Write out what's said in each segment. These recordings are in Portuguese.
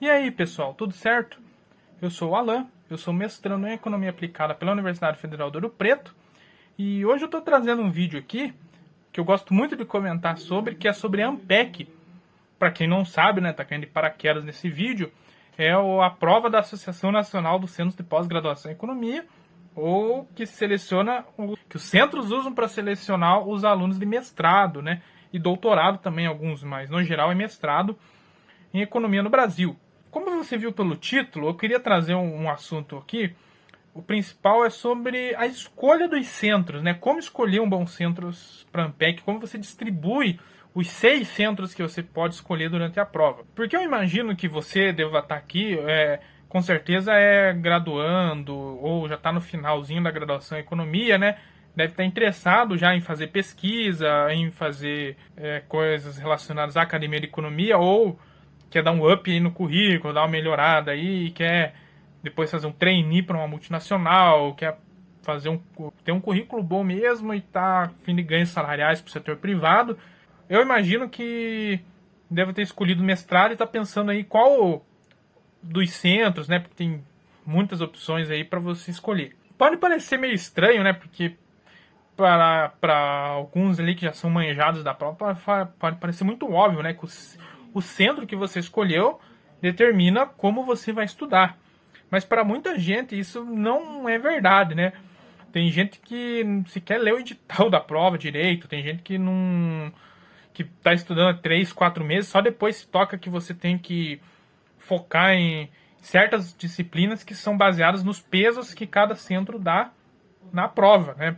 E aí, pessoal, tudo certo? Eu sou o Alan, eu sou mestrando em Economia Aplicada pela Universidade Federal do Ouro Preto e hoje eu estou trazendo um vídeo aqui que eu gosto muito de comentar sobre, que é sobre a ANPEC. Para quem não sabe, né, tá caindo de paraquedas nesse vídeo, é a prova da Associação Nacional dos Centros de Pós-Graduação em Economia, ou que seleciona, que os centros usam para selecionar os alunos de mestrado, né, e doutorado também alguns, mas no geral é mestrado em economia no Brasil. Como você viu pelo título, eu queria trazer um assunto aqui. O principal é sobre a escolha dos centros, né? Como escolher um bom centro para a ANPEC, como você distribui os 6 centros que você pode escolher durante a prova. Porque eu imagino que você deva estar aqui, com certeza é graduando ou já está no finalzinho da graduação em economia, né? Deve estar interessado já em fazer pesquisa, em fazer coisas relacionadas à academia de economia, ou quer dar um up aí no currículo, dar uma melhorada aí, quer depois fazer um trainee para uma multinacional, quer ter um currículo bom mesmo e tá a fim de ganhos salariais para o setor privado. Eu imagino que deve ter escolhido mestrado e está pensando aí qual dos centros, né? Porque tem muitas opções aí para você escolher. Pode parecer meio estranho, né? Porque para alguns ali que já são manjados da prova, pode parecer muito óbvio, né? Que o centro que você escolheu determina como você vai estudar. Mas para muita gente isso não é verdade, né? Tem gente que sequer lê o edital da prova direito, tem gente que não, que está estudando há 3, 4 meses, só depois se toca que você tem que focar em certas disciplinas que são baseadas nos pesos que cada centro dá na prova, né?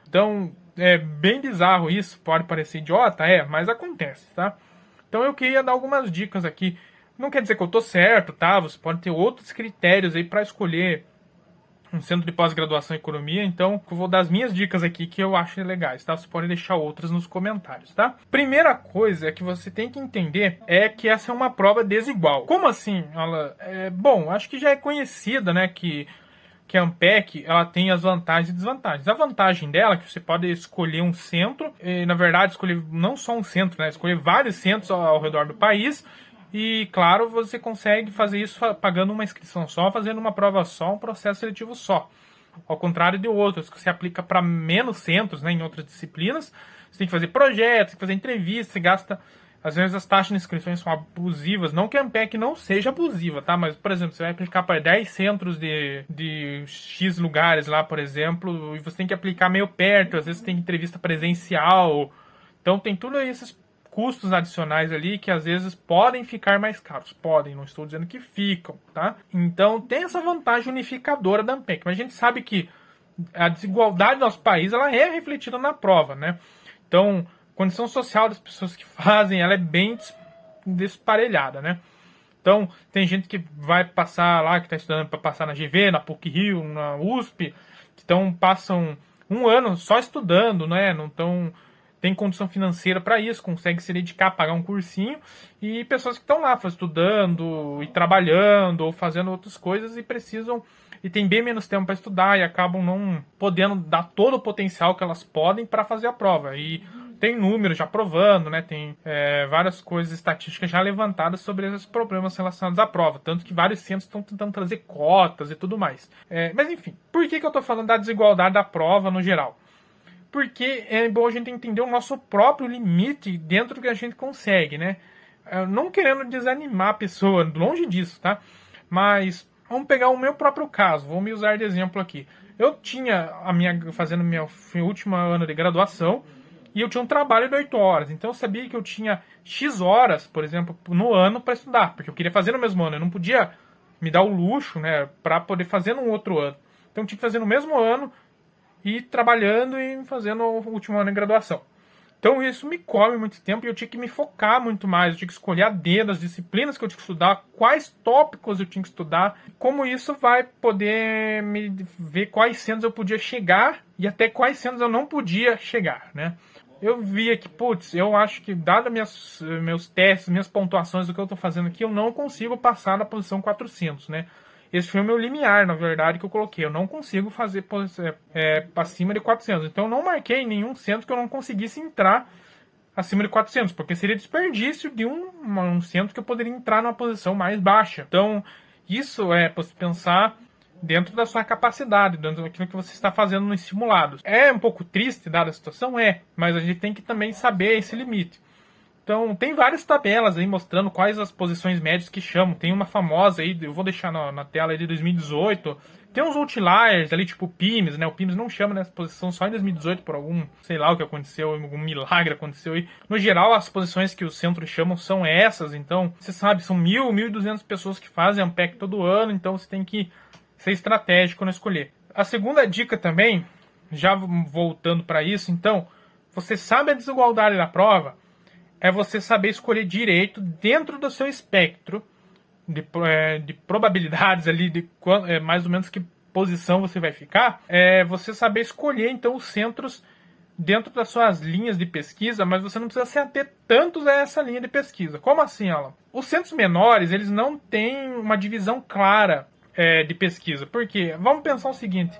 Então, é bem bizarro isso, pode parecer idiota, mas acontece, tá? Então eu queria dar algumas dicas aqui. Não quer dizer que eu tô certo, tá? Você pode ter outros critérios aí para escolher um centro de pós-graduação em economia, então eu vou dar as minhas dicas aqui que eu acho legais, tá? Você pode deixar outras nos comentários, tá? Primeira coisa que você tem que entender é que essa é uma prova desigual. Como assim? Bom, acho que já é conhecida, né, que a ANPEC ela tem as vantagens e desvantagens. A vantagem dela é que você pode escolher um centro, e, na verdade, escolher não só um centro, né? Escolher vários centros ao redor do país. E, claro, você consegue fazer isso pagando uma inscrição só, fazendo uma prova só, um processo seletivo só. Ao contrário de outros, que você aplica para menos centros, né, em outras disciplinas. Você tem que fazer projetos, tem que fazer entrevistas, você gasta... Às vezes as taxas de inscrições são abusivas. Não que a ANPEC não seja abusiva, tá? Mas, por exemplo, você vai aplicar para 10 centros de X lugares lá, por exemplo, e você tem que aplicar meio perto. Às vezes tem entrevista presencial. Então tem tudo esses custos adicionais ali que às vezes podem ficar mais caros. Podem, não estou dizendo que ficam, tá? Então tem essa vantagem unificadora da ANPEC. Mas a gente sabe que a desigualdade do nosso país ela é refletida na prova, né? Então, a condição social das pessoas que fazem ela é bem desparelhada, né? Então, tem gente que vai passar lá, que está estudando para passar na GV, na PUC-Rio, na USP, que passam um ano só estudando, né? Não tem condição financeira para isso, consegue se dedicar a pagar um cursinho, e pessoas que estão lá estudando e trabalhando ou fazendo outras coisas e precisam e tem bem menos tempo para estudar e acabam não podendo dar todo o potencial que elas podem para fazer a prova. E tem números já provando, né? Tem várias coisas estatísticas já levantadas sobre esses problemas relacionados à prova. Tanto que vários centros estão tentando trazer cotas e tudo mais. Mas enfim, por que eu estou falando da desigualdade da prova no geral? Porque é bom a gente entender o nosso próprio limite dentro do que a gente consegue, né? Não querendo desanimar a pessoa, longe disso, tá? Mas vamos pegar o meu próprio caso, vou me usar de exemplo aqui. Eu tinha fazendo meu último ano de graduação e eu tinha um trabalho de 8 horas. Então eu sabia que eu tinha X horas, por exemplo, no ano para estudar, porque eu queria fazer no mesmo ano. Eu não podia me dar o luxo, né, para poder fazer no outro ano. Então eu tinha que fazer no mesmo ano e trabalhando e fazendo o último ano de graduação. Então isso me come muito tempo e eu tinha que me focar muito mais. Eu tinha que escolher a dedo as disciplinas que eu tinha que estudar, quais tópicos eu tinha que estudar, como isso vai poder me ver quais centros eu podia chegar e até quais centros eu não podia chegar, né? Eu via que, eu acho que, dado meus testes, minhas pontuações do que eu estou fazendo aqui, eu não consigo passar na posição 400, né? Esse foi o meu limiar, na verdade, que eu coloquei. Eu não consigo fazer acima de 400. Então, eu não marquei nenhum centro que eu não conseguisse entrar acima de 400, porque seria desperdício de um centro que eu poderia entrar numa posição mais baixa. Então, isso é para você pensar dentro da sua capacidade, dentro daquilo que você está fazendo nos simulados. É um pouco triste, dada a situação? Mas a gente tem que também saber esse limite. Então, tem várias tabelas aí mostrando quais as posições médias que chamam. Tem uma famosa aí, eu vou deixar na tela aí de 2018. Tem uns outliers ali, tipo o PIMS, né? O PIMS não chama nessa posição só em 2018 por algum, sei lá o que aconteceu, algum milagre aconteceu aí. No geral, as posições que os centros chamam são essas. Então, você sabe, são 1.200 pessoas que fazem Ampec todo ano. Então, você tem que ser estratégico na escolher. A segunda dica também, já voltando para isso, então, você sabe a desigualdade da prova, é você saber escolher direito dentro do seu espectro de probabilidades ali, de mais ou menos que posição você vai ficar, você saber escolher então os centros dentro das suas linhas de pesquisa, mas você não precisa se ater tantos a essa linha de pesquisa. Como assim, Alan? Os centros menores, eles não têm uma divisão clara de pesquisa. Por quê? Vamos pensar o seguinte,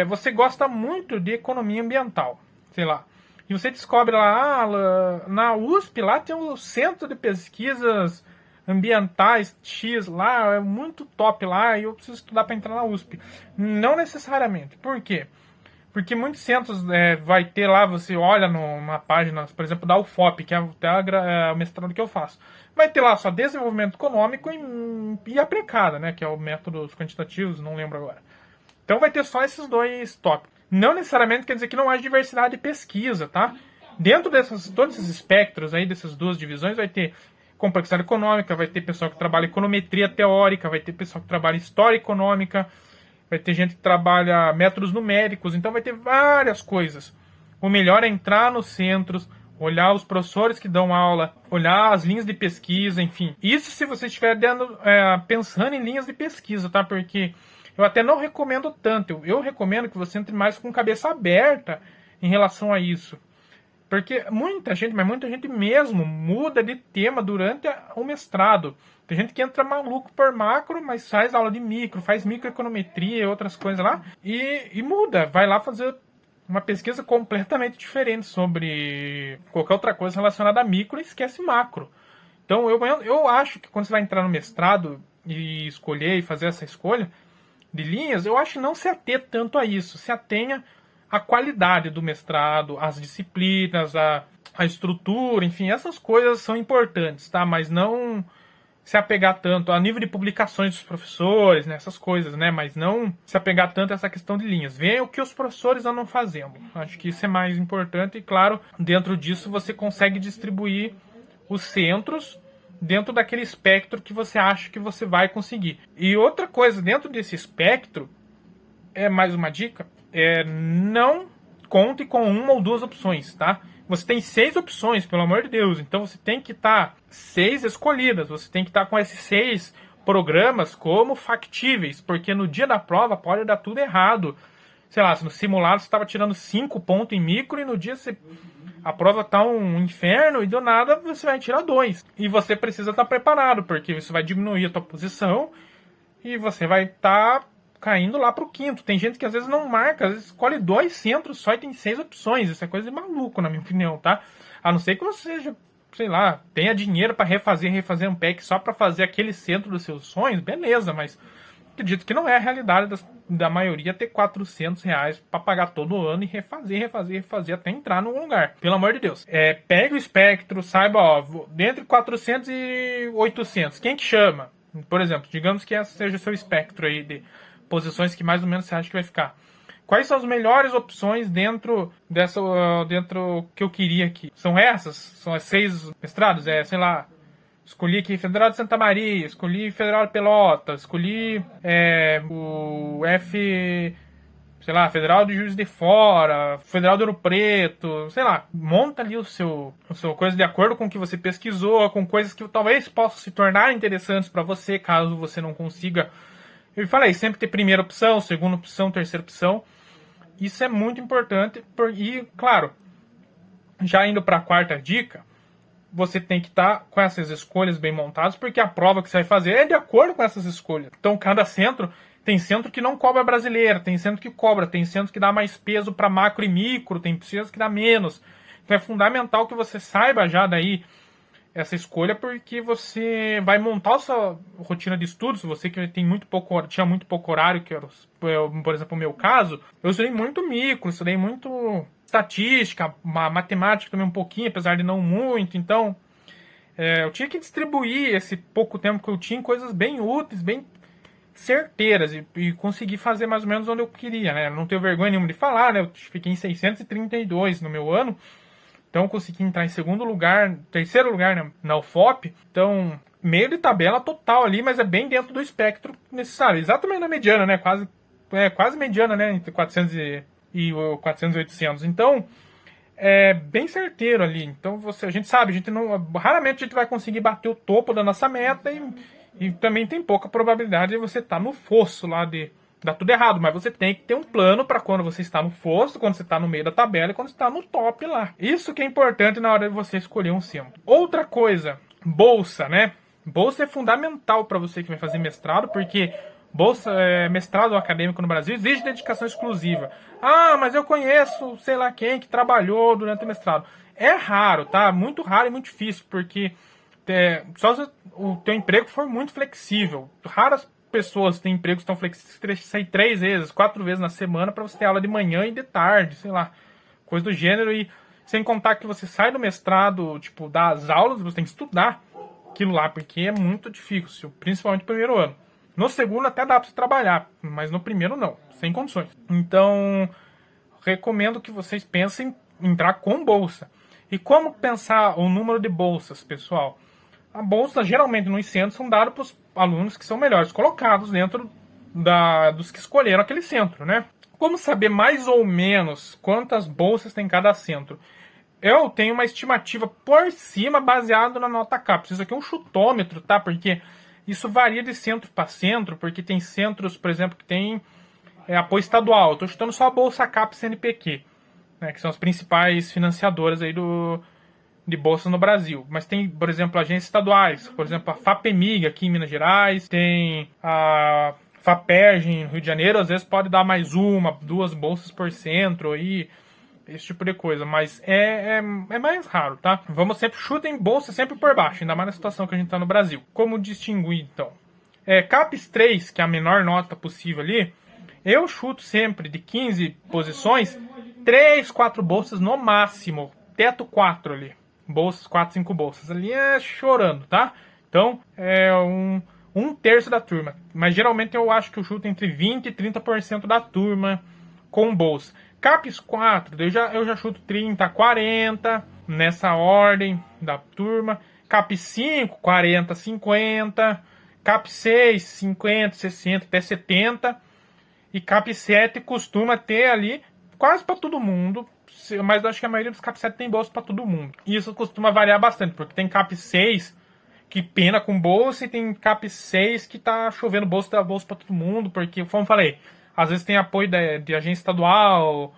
você gosta muito de economia ambiental, sei lá, e você descobre lá, na USP, lá tem um centro de pesquisas ambientais X lá, é muito top lá, e eu preciso estudar para entrar na USP. Não necessariamente. Por quê? Porque muitos centros vai ter lá, você olha numa página, por exemplo, da UFOP, que é o mestrado que eu faço. Vai ter lá só desenvolvimento econômico e aplicada, né? Que é o métodos quantitativos, não lembro agora. Então vai ter só esses dois tópicos. Não necessariamente quer dizer que não haja diversidade de pesquisa, tá? Dentro todos esses espectros aí, dessas duas divisões, vai ter complexidade econômica, vai ter pessoal que trabalha econometria teórica, vai ter pessoal que trabalha história econômica, vai ter gente que trabalha métodos numéricos, então vai ter várias coisas. O melhor é entrar nos centros, olhar os professores que dão aula, olhar as linhas de pesquisa, enfim. Isso se você estiver pensando em linhas de pesquisa, tá? Porque eu até não recomendo tanto. Eu recomendo que você entre mais com cabeça aberta em relação a isso. Porque muita gente mesmo muda de tema durante o mestrado. Tem gente que entra maluco por macro, mas faz aula de micro, faz microeconometria e outras coisas lá, e muda. Vai lá fazer uma pesquisa completamente diferente sobre qualquer outra coisa relacionada a micro e esquece macro. Então eu acho que quando você vai entrar no mestrado e escolher e fazer essa escolha de linhas, eu acho que não se ater tanto a isso. Se atenha à qualidade do mestrado, às disciplinas, a estrutura, enfim, essas coisas são importantes, tá? Mas não se apegar tanto a nível de publicações dos professores, né, essas coisas, né? Mas não se apegar tanto a essa questão de linhas. Veja o que os professores andam fazendo. Acho que isso é mais importante e, claro, dentro disso você consegue distribuir os centros dentro daquele espectro que você acha que você vai conseguir. E outra coisa, dentro desse espectro, mais uma dica, não conte com uma ou duas opções, tá? Você tem 6 opções, pelo amor de Deus. Então você tem que estar 6 escolhidas. Você tem que estar com esses 6 programas como factíveis, porque no dia da prova pode dar tudo errado. Sei lá, se no simulado você estava tirando 5 pontos em micro e no dia a prova tá um inferno e do nada você vai tirar 2. E você precisa estar preparado, porque isso vai diminuir a tua posição e você vai estar caindo lá pro quinto. Tem gente que às vezes não marca, às vezes escolhe 2 centros só e tem 6 opções. Isso é coisa de maluco, na minha opinião, tá? A não ser que você seja, sei lá, tenha dinheiro para refazer um pack só para fazer aquele centro dos seus sonhos, beleza, mas acredito que não é a realidade da maioria ter R$400 para pagar todo ano e refazer até entrar num lugar. Pelo amor de Deus. Pegue o espectro, saiba, ó, dentre 400 e 800, quem que chama? Por exemplo, digamos que esse seja o seu espectro aí de posições que mais ou menos você acha que vai ficar. Quais são as melhores opções dentro que eu queria aqui? São essas? São as 6 mestrados? Sei lá, escolhi aqui Federal de Santa Maria, escolhi Federal de Pelotas, escolhi o sei lá, Federal de Juiz de Fora, Federal de Ouro Preto, sei lá, monta ali o seu coisa de acordo com o que você pesquisou, com coisas que talvez possam se tornar interessantes para você, caso você não consiga. Eu falei, sempre ter primeira opção, segunda opção, terceira opção. Isso é muito importante. E, claro, já indo para a quarta dica, você tem que estar com essas escolhas bem montadas, porque a prova que você vai fazer é de acordo com essas escolhas. Então, cada centro, tem centro que não cobra brasileira, tem centro que cobra, tem centro que dá mais peso para macro e micro, tem centro que dá menos. Então é fundamental que você saiba já daí essa escolha, porque você vai montar a sua rotina de estudos. Você que tem tinha muito pouco horário, que era, por exemplo, o meu caso, eu estudei muito micro, estudei muito estatística, matemática também um pouquinho, apesar de não muito. Então, eu tinha que distribuir esse pouco tempo que eu tinha em coisas bem úteis, bem certeiras, e conseguir fazer mais ou menos onde eu queria, né? Eu não tenho vergonha nenhuma de falar, né? Eu fiquei em 632 no meu ano. Então, eu consegui entrar em terceiro lugar, né, na UFOP. Então, meio de tabela total ali, mas é bem dentro do espectro necessário. Exatamente na mediana, né? Quase mediana, né? Entre 400 e 400 e 800. Então, é bem certeiro ali. Então, a gente sabe, raramente a gente vai conseguir bater o topo da nossa meta e também tem pouca probabilidade de você estar no fosso lá de dá tudo errado, mas você tem que ter um plano para quando você está no fosso, quando você está no meio da tabela e quando você está no top lá. Isso que é importante na hora de você escolher um centro. Outra coisa, bolsa, né? Bolsa é fundamental para você que vai fazer mestrado, porque mestrado acadêmico no Brasil exige dedicação exclusiva. Ah, mas eu conheço sei lá quem que trabalhou durante o mestrado. É raro, tá? Muito raro e muito difícil, porque só se o teu emprego for muito flexível. Raras pessoas têm empregos tão flexíveis, sair 3 vezes, 4 vezes na semana para você ter aula de manhã e de tarde, sei lá, coisa do gênero. E sem contar que você sai do mestrado, tipo, das aulas, você tem que estudar aquilo lá, porque é muito difícil, principalmente no primeiro ano. No segundo até dá para você trabalhar, mas no primeiro não, sem condições. Então, recomendo que vocês pensem em entrar com bolsa. E como pensar o número de bolsas, pessoal? A bolsa, geralmente, nos centros, são dadas para os alunos que são melhores colocados dentro dos que escolheram aquele centro, né? Como saber mais ou menos quantas bolsas tem cada centro? Eu tenho uma estimativa por cima baseado na nota CAPES. Isso aqui é um chutômetro, tá? Porque isso varia de centro para centro, porque tem centros, por exemplo, que tem apoio estadual. Eu estou chutando só a Bolsa CAPES CNPq, né? Que são as principais financiadoras aí de bolsas no Brasil. Mas tem, por exemplo, agências estaduais, por exemplo, a FAPEMIG aqui em Minas Gerais, tem a FAPERJ no Rio de Janeiro, às vezes pode dar mais 2 bolsas por centro aí, esse tipo de coisa, mas é mais raro, tá? Vamos sempre, chutem bolsa sempre por baixo, ainda mais na situação que a gente tá no Brasil. Como distinguir, então? CAPES 3, que é a menor nota possível ali, eu chuto sempre de 15 posições, 3, 4 bolsas no máximo, teto 4 ali. Bolsas, 4, 5 bolsas. Ali é chorando, tá? Então, é um terço da turma. Mas geralmente eu acho que eu chuto entre 20% e 30% da turma com bolsa. CAPES 4, eu já chuto 30, 40, nessa ordem da turma. CAPES 5, 40, 50. CAPES 6, 50, 60, até 70. E CAPES 7 costuma ter ali quase para todo mundo, mas eu acho que a maioria dos CAPES 7 tem bolsa para todo mundo. E isso costuma variar bastante, porque tem CAPES 6 que pena com bolsa e tem CAPES 6 que tá chovendo bolsa para todo mundo, porque, como eu falei, às vezes tem apoio de agência estadual,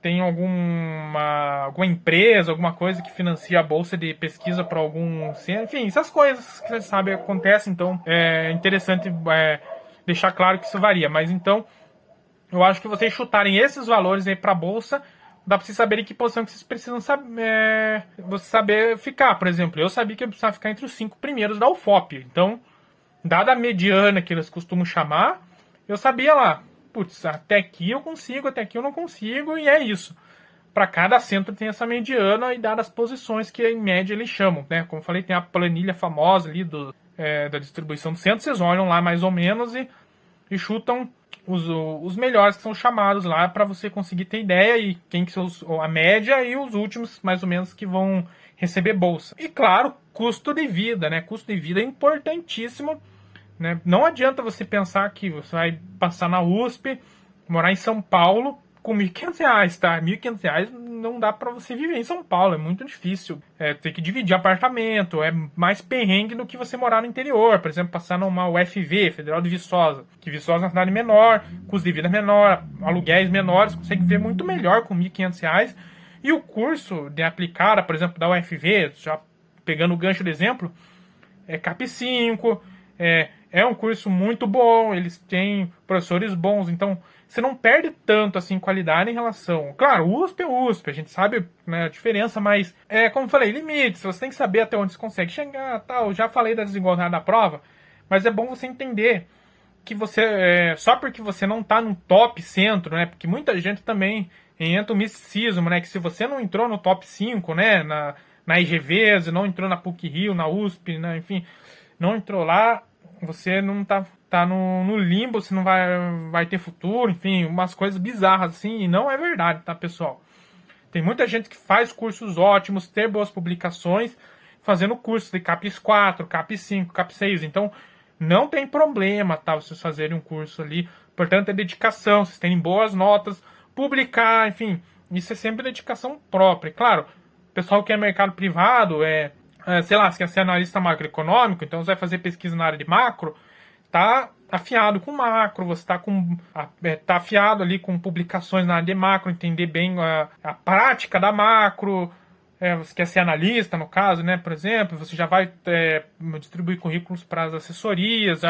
tem alguma empresa, alguma coisa que financia a bolsa de pesquisa para algum... Enfim, essas coisas que você sabe acontecem, então é interessante deixar claro que isso varia. Mas então, eu acho que vocês chutarem esses valores aí para a bolsa, dá para vocês saberem que posição que vocês precisam saber ficar. Por exemplo, eu sabia que eu precisava ficar entre os 5 primeiros da UFOP. Então, dada a mediana que eles costumam chamar, eu sabia lá, putz, até aqui eu consigo, até aqui eu não consigo, e é isso. Para cada centro tem essa mediana e dadas as posições que em média eles chamam, né? Como eu falei, tem a planilha famosa ali da distribuição do centro, vocês olham lá mais ou menos e chutam os melhores que são chamados lá para você conseguir ter ideia e quem que são a média e os últimos mais ou menos que vão receber bolsa. E claro, custo de vida, né? Custo de vida é importantíssimo, né? Não adianta você pensar que você vai passar na USP, morar em São Paulo com R$1.500, tá? R$1.500 não dá para você viver em São Paulo, é muito difícil. Tem que dividir apartamento, é mais perrengue do que você morar no interior. Por exemplo, passar numa UFV, Federal de Viçosa, que Viçosa é uma cidade menor, custo de vida menor, aluguéis menores, consegue viver muito melhor com R$1.500. E o curso de aplicada, por exemplo, da UFV, já pegando o gancho do exemplo, é CAPES 5, É um curso muito bom, eles têm professores bons, então você não perde tanto assim qualidade em relação. Claro, USP é USP, a gente sabe, né, a diferença, mas como eu falei, limites, você tem que saber até onde você consegue chegar, tal. Já falei da desigualdade da prova, mas é bom você entender que você só porque você não tá no top centro, né? Porque muita gente também entra o misticismo, né? Que se você não entrou no top 5, né? Na IGVs, não entrou na PUC-Rio, na USP, né? Enfim, não entrou lá, você não tá no limbo, você não vai ter futuro, enfim, umas coisas bizarras assim, e não é verdade, tá, pessoal? Tem muita gente que faz cursos ótimos, ter boas publicações, fazendo cursos de CAPES 4, CAPES 5, CAPES 6, então não tem problema, tá, vocês fazerem um curso ali, portanto é dedicação, vocês terem boas notas, publicar, enfim, isso é sempre dedicação própria, e claro, o pessoal que é mercado privado, sei lá, se quer ser analista macroeconômico, então você vai fazer pesquisa na área de macro, tá afiado com macro, você tá afiado ali com publicações na área de macro, entender bem a prática da macro, você quer ser analista, no caso, né, por exemplo, você já vai distribuir currículos para as assessorias,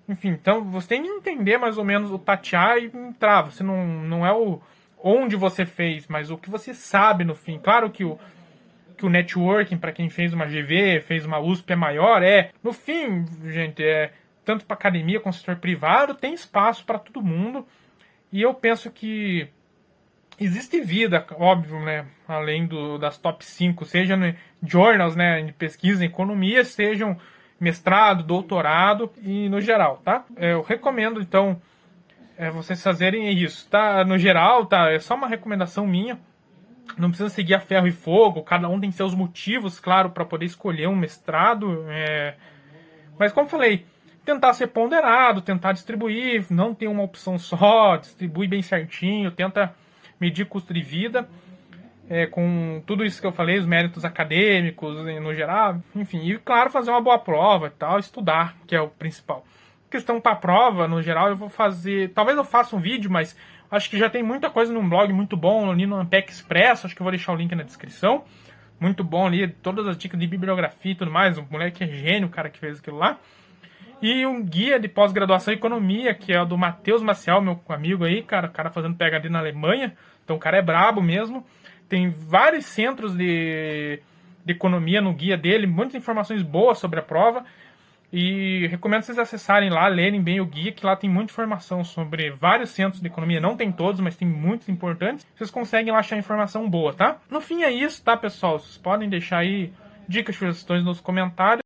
enfim, então você tem que entender mais ou menos o tatear e entrar, você não é o onde você fez, mas o que você sabe no fim. Claro que o networking, para quem fez uma GV, fez uma USP é maior, no fim, gente, tanto para academia como setor privado, tem espaço para todo mundo, e eu penso que existe vida, óbvio, né, além das top 5, seja no journals, né, de pesquisa em economia, sejam mestrado, doutorado e no geral, tá? Eu recomendo, então, vocês fazerem isso, tá? No geral, tá? É só uma recomendação minha, não precisa seguir a ferro e fogo, cada um tem seus motivos, claro, para poder escolher um mestrado, mas como falei, tentar ser ponderado, tentar distribuir, não ter uma opção só, distribui bem certinho, tenta medir custo de vida, com tudo isso que eu falei, os méritos acadêmicos no geral, enfim, e claro, fazer uma boa prova e tal, estudar, que é o principal. Questão para prova, no geral, eu vou fazer, talvez eu faça um vídeo, mas acho que já tem muita coisa num blog muito bom, ali no Ampec Express, acho que eu vou deixar o link na descrição, muito bom ali, todas as dicas de bibliografia e tudo mais, o moleque é gênio, o cara que fez aquilo lá. E um guia de pós-graduação em economia, que é o do Matheus Maciel, meu amigo aí, cara, o cara fazendo PhD na Alemanha, então o cara é brabo mesmo. Tem vários centros de economia no guia dele, muitas informações boas sobre a prova. E recomendo vocês acessarem lá, lerem bem o guia, que lá tem muita informação sobre vários centros de economia. Não tem todos, mas tem muitos importantes. Vocês conseguem lá achar informação boa, tá? No fim é isso, tá, pessoal? Vocês podem deixar aí dicas, sugestões nos comentários.